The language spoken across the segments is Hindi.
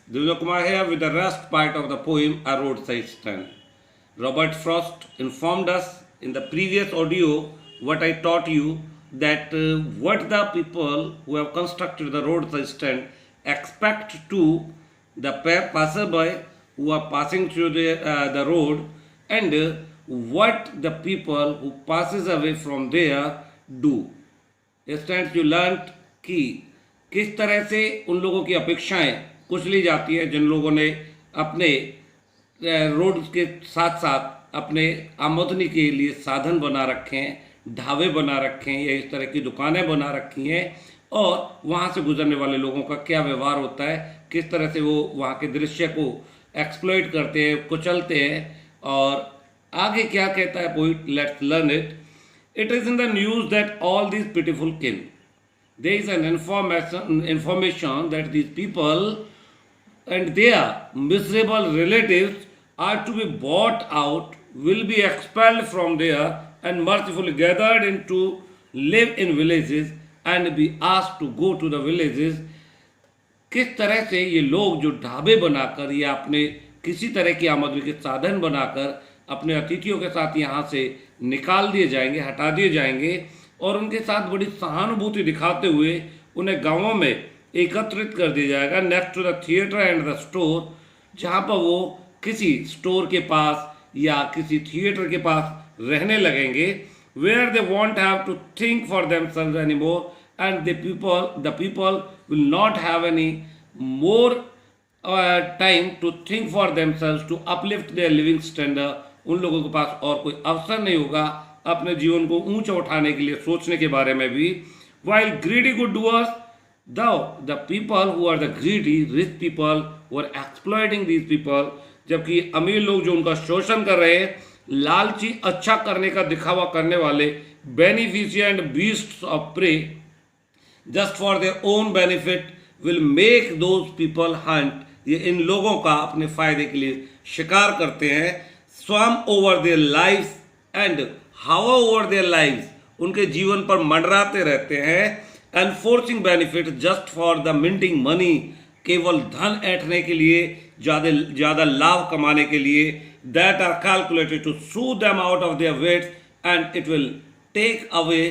Divya Kumar here with the rest part of the poem A Roadside Stand. Robert Frost informed us in the previous audio what I taught you that what the people who have constructed the roadside stand expect to the passerby who are passing through the road and what the people who passes away from there do. Students you learn कि किस तरह से उन लोगों की अपेक्षाएं कुचली जाती है जिन लोगों ने अपने रोड के साथ साथ अपने आमदनी के लिए साधन बना रखे हैं, ढाबे बना रखे हैं या इस तरह की दुकानें बना रखी हैं और वहाँ से गुजरने वाले लोगों का क्या व्यवहार होता है, किस तरह से वो वहाँ के दृश्य को एक्सप्लॉइट करते हैं, कुचलते हैं। और आगे क्या कहता है poet, let's learn it. It is in the news that all these pitiful kin. There is an information that these people and their miserable relatives are to be bought out, will be expelled from there and mercifully gathered into live in villages and be asked to go to the villages. किस तरह से ये लोग जो ढाबे बनाकर या अपने किसी तरह की आमदनी के साधन बनाकर अपने अतिथियों के साथ यहाँ से निकाल दिए जाएंगे, हटा दिए जाएंगे और उनके साथ बड़ी सहानुभूति दिखाते हुए उन्हें गांवों में एकत्रित कर दिया जाएगा next to the theatre and the store, जहाँ पर वो किसी स्टोर के पास या किसी थिएटर के पास रहने लगेंगे। Where they won't have to think for themselves any more and the people will not have any more time to think for themselves to uplift their living standard. उन लोगों के पास और कोई अवसर नहीं होगा अपने जीवन को ऊंचा उठाने के लिए सोचने के बारे में भी। While greedy good doers the people who are the greedy rich people who are exploiting these people, जबकि अमीर लोग जो उनका शोषण कर रहे हैं, लालची अच्छा करने का दिखावा करने वाले beneficent beasts of prey just for their own benefit will make those people hunt. ये इन लोगों का अपने फायदे के लिए शिकार करते हैं। Swarm over their lives and how over their lives, उनके जीवन पर मंडराते रहते हैं। Enforcing benefit just for the minting money, केवल धन ऐंठने के लिए, ज़्यादा लाभ कमाने के लिए। That are calculated to sue them out of their wits and it will take away,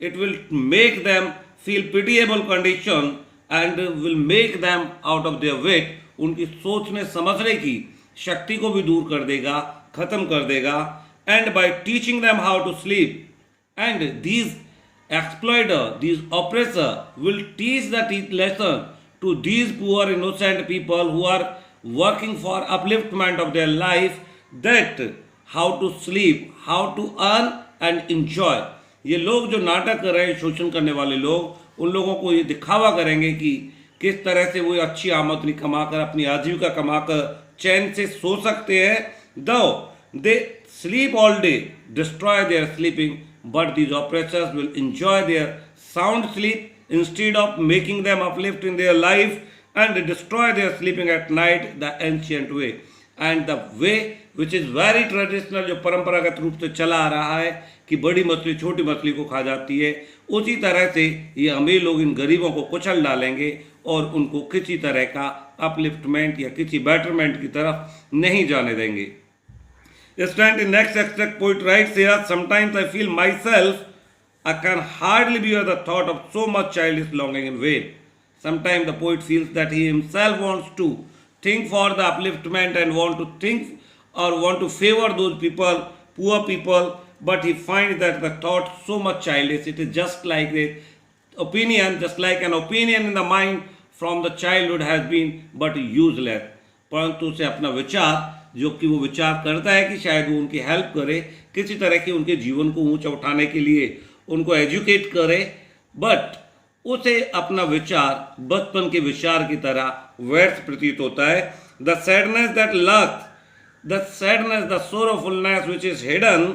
it will make them feel pitiable condition and will make them out of their wit. उनकी सोचने समझने की शक्ति को भी दूर कर देगा, खत्म कर देगा। And by teaching them how to sleep and these exploiter, these oppressor will teach the lesson to these poor innocent people who are working for upliftment of their life, that how to sleep, how to earn and enjoy। ये लोग जो नाटक कर रहे हैं, शोषण करने वाले लोग, उन लोगों को ये दिखावा करेंगे कि किस तरह से वो अच्छी आमदनी कमाकर अपनी आजीविका कमाकर चैन से सो सकते हैं। दो they sleep all day destroy there sleeping, but these oppressors will enjoy their sound sleep instead of making them uplift in their life and destroy their sleeping at night the ancient way and the way which is very traditional, जो परंपरागत रूप से चला आ रहा है कि बड़ी मछली छोटी मछली को खा जाती है। उसी तरह से ये अमीर लोग इन गरीबों को कुचल डालेंगे और उनको किसी तरह का अपलिफ्टमेंट या किसी बेटरमेंट की तरफ नहीं जाने देंगे। Student, in next extract, poet writes here, sometimes I feel myself, I can hardly bear the thought of so much childish longing in vain. Sometimes the poet feels that he himself wants to think for the upliftment and want to think or want to favor those people, poor people, but he finds that the thought so much childish. It is just like the opinion, just like an opinion in the mind from the childhood has been but useless. परंतु उसे अपना विचार जो कि वो विचार करता है कि शायद वो उनकी हेल्प करे, किसी तरह की उनके जीवन को ऊंचा उठाने के लिए उनको एजुकेट करे, बट उसे अपना विचार बचपन के विचार की तरह व्यर्थ प्रतीत होता है। The sadness that lurks, the sadness, the sorrowfulness which is hidden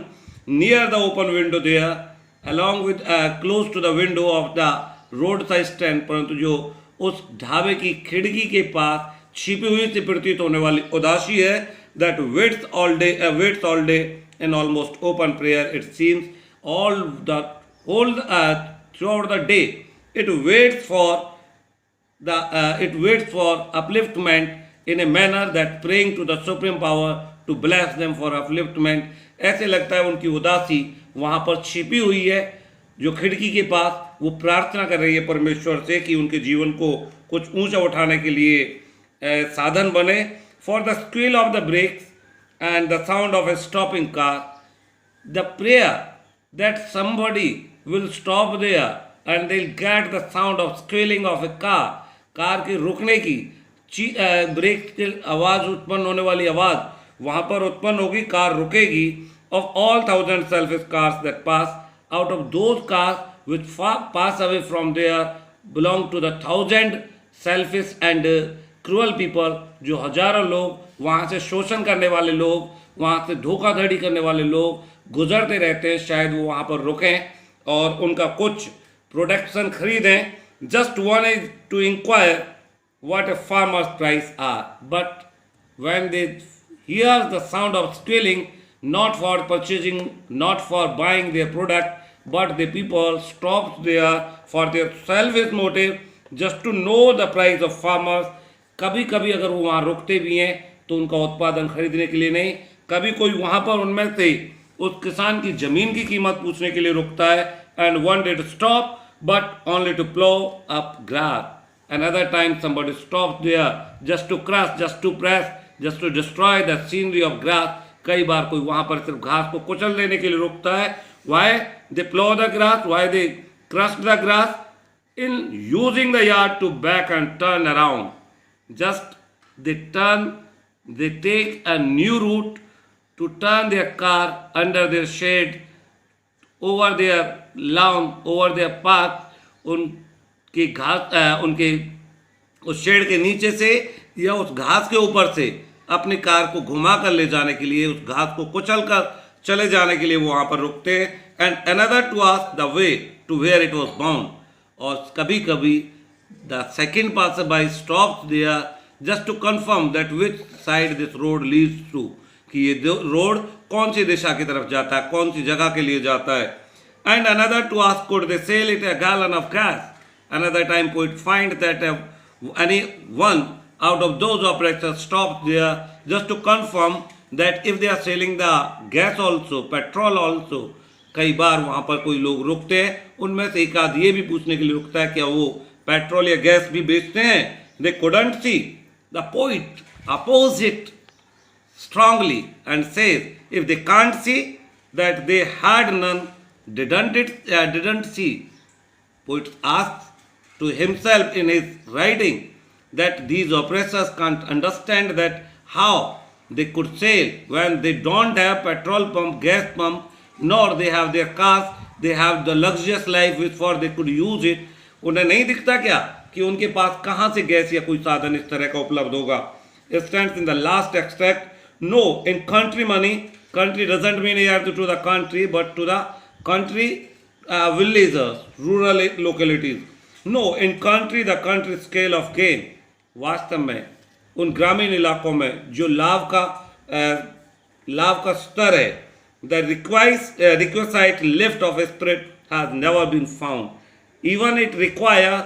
near the open window there along with close to the window of the road side stand, परंतु जो उस ढाबे की खिड़की के पास छिपी हुई से प्रतीत होने वाली उदासी है। that waits all day in almost open prayer, it seems all the whole throughout the day it waits for upliftment in a manner that praying to the supreme power to bless them for upliftment. ऐसे लगता है उनकी उदासी वहां पर छिपी हुई है, जो खिड़की के पास वो प्रार्थना कर रही है परमेश्वर से कि उनके जीवन को कुछ ऊंचा उठाने के लिए साधन बने. For the squeal of the brakes and the sound of a stopping car, the prayer that somebody will stop there and they'll get the sound of squealing of a car, car के रुकने की ब्रेक की आवाज़ उत्पन्न होने वाली आवाज़ वहाँ पर उत्पन्न होगी, कार रुकेगी. of all thousand selfish cars that pass, out of those cars which pass away from there belong to the thousand selfish and cruel people, जो हजारों लोग वहाँ से शोषण करने वाले लोग, वहाँ से धोखाधड़ी करने वाले लोग गुजरते रहते हैं, शायद वो वहाँ पर रुकें और उनका कुछ प्रोडक्शन खरीदें. Just one is to inquire what a farmer's price are, but when they hear the sound of squealing, not for purchasing, not for buying their product, but the people stops there for their selfish motive, just to know the price of farmers. कभी कभी अगर वो वहाँ रुकते भी हैं तो उनका उत्पादन खरीदने के लिए नहीं, कभी कोई वहाँ पर उनमें से उस किसान की ज़मीन की कीमत पूछने के लिए रुकता है. and one day to stop but only to plow up grass. Another time somebody stops there just to crush, just to press, just to destroy the scenery of grass. कई बार कोई वहाँ पर सिर्फ घास को कुचल देने के लिए रुकता है. Why they plow the grass? Why they crush the grass? In using the yard to back and turn around. Just they turn, they take a new route to turn their car under their shade, over their lawn, over their path. उनके घास उनके उस शेड के नीचे से या उस घास के ऊपर से अपनी कार को घुमा कर ले जाने के लिए, उस घास को कुचल कर चले जाने के लिए वो वहाँ पर रुकते हैं. And another to ask the way to where it was bound. और कभी कभी the second passer by stops there just to confirm that which side this road leads to, कि ये रोड कौन सी दिशा की तरफ जाता है, कौन सी जगह के लिए जाता है. And another to ask could they sell it a gallon of gas. Another time poet find that any one out of those operators stops there just to confirm that if they are selling the gas also, petrol also. कई बार वहाँ पर कोई लोग रुकते हैं, उनमें से एक आध ये भी पूछने के लिए रुकता है क्या वो पेट्रोल या गैस भी बेचते हैं. They couldn't see. The poet opposes it strongly and says if they can't see that they had none, didn't see. Poet asks to himself in his writing that these oppressors can't understand that how they could sail when they don't have petrol pump, gas pump, nor they have their cars, they have the luxurious life which for they could use it. उन्हें नहीं दिखता क्या कि उनके पास कहाँ से गैस या कोई साधन इस तरह का उपलब्ध होगा. It stands in the last extract. No, in country money, country doesn't mean here to the country but to the country villages, rural localities. No, in country the country scale of gain. वास्तव में उन ग्रामीण इलाकों में जो लाभ का स्तर है, the requisite lift of spirit has never been found. Even it requires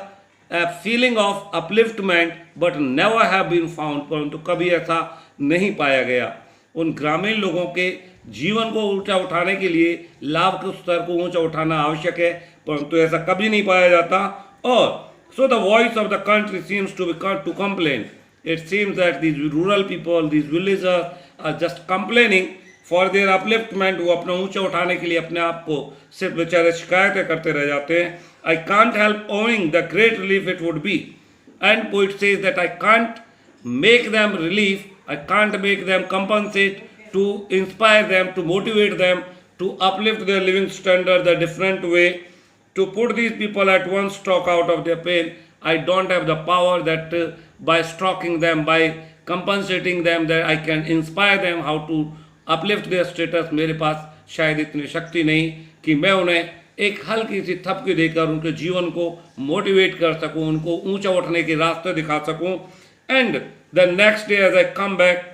a feeling of upliftment but never have been found. परंतु कभी ऐसा नहीं पाया गया. उन ग्रामीण लोगों के जीवन को ऊंचा उठाने के लिए लाभ के स्तर को ऊंचा उठाना आवश्यक है, परंतु ऐसा कभी नहीं पाया जाता. और so the voice of the country seems to complain. It seems that these rural people, these villagers are just complaining for their upliftment. वो अपना ऊंचा उठाने के लिए अपने आप को सिर्फ बेचारे शिकायतें करते रह जाते हैं. I can't help owing the great relief it would be. And poet says that I can't make them relief, I can't make them compensate, to inspire them, to motivate them, to uplift their living standard the different way, to put these people at one stroke out of their pain. I don't have the power that by stroking them, by compensating them, that I can inspire them how to uplift their status. मेरे पास शायद इतनी शक्ति नहीं कि मैं उन्हें एक हल्की सी थपकी देकर उनके जीवन को मोटिवेट कर सकूं, उनको ऊंचा उठने के रास्ते दिखा सकूं. And the next day as I come back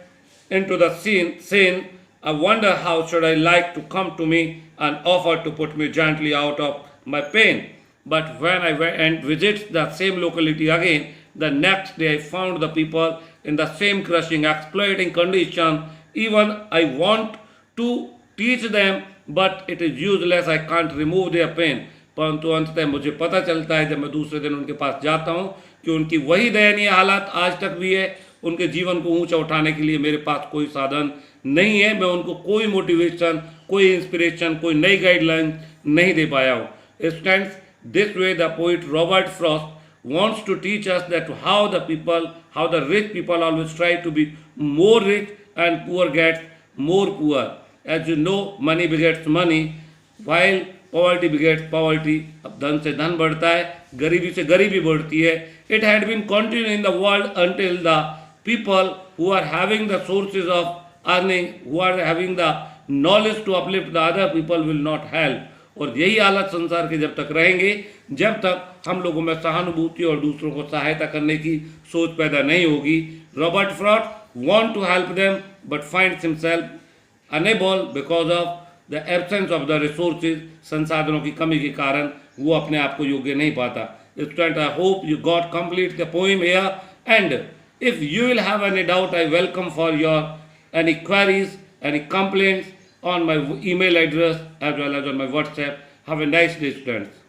into the scene, I wonder how should I like to come to me and offer to put me gently out of my pain. But when I went and visit the same locality again, the next day I found the people in the same crushing, exploiting condition. Even I want to teach them, but it is useless. I can't remove their pain. परंतु अंततः मुझे पता चलता है जब मैं दूसरे दिन उनके पास जाता हूँ कि उनकी वही दयनीय हालत आज तक भी है। उनके जीवन को ऊंचा उठाने के लिए मेरे पास कोई साधन नहीं है। मैं उनको कोई मोटिवेशन, कोई इंस्पिरेशन, कोई नई गाइडलाइन नहीं दे पाया हूँ। Students, this way the poet Robert Frost wants to teach us that how the rich people always try to be more rich and poor gets more poor. As you know, money begets money, while poverty begets poverty. अब धन से धन बढ़ता है, गरीबी से गरीबी बढ़ती है. It had been continued in the world until the people who are having the sources of earning, who are having the knowledge to uplift the other people will not help. और यही हालत संसार के जब तक रहेंगे, जब तक हम लोगों में सहानुभूति और दूसरों को सहायता करने की सोच पैदा नहीं होगी. Robert Frost want to help them but finds himself unable because of the absence of the resources. संसाधनों की कमी के कारण वो अपने आप को योग्य नहीं पाता. Student, I hope you got complete the poem here, and if you will have any doubt, I welcome for your any queries, any complaints on my email address as well as on my WhatsApp. Have a nice day, students.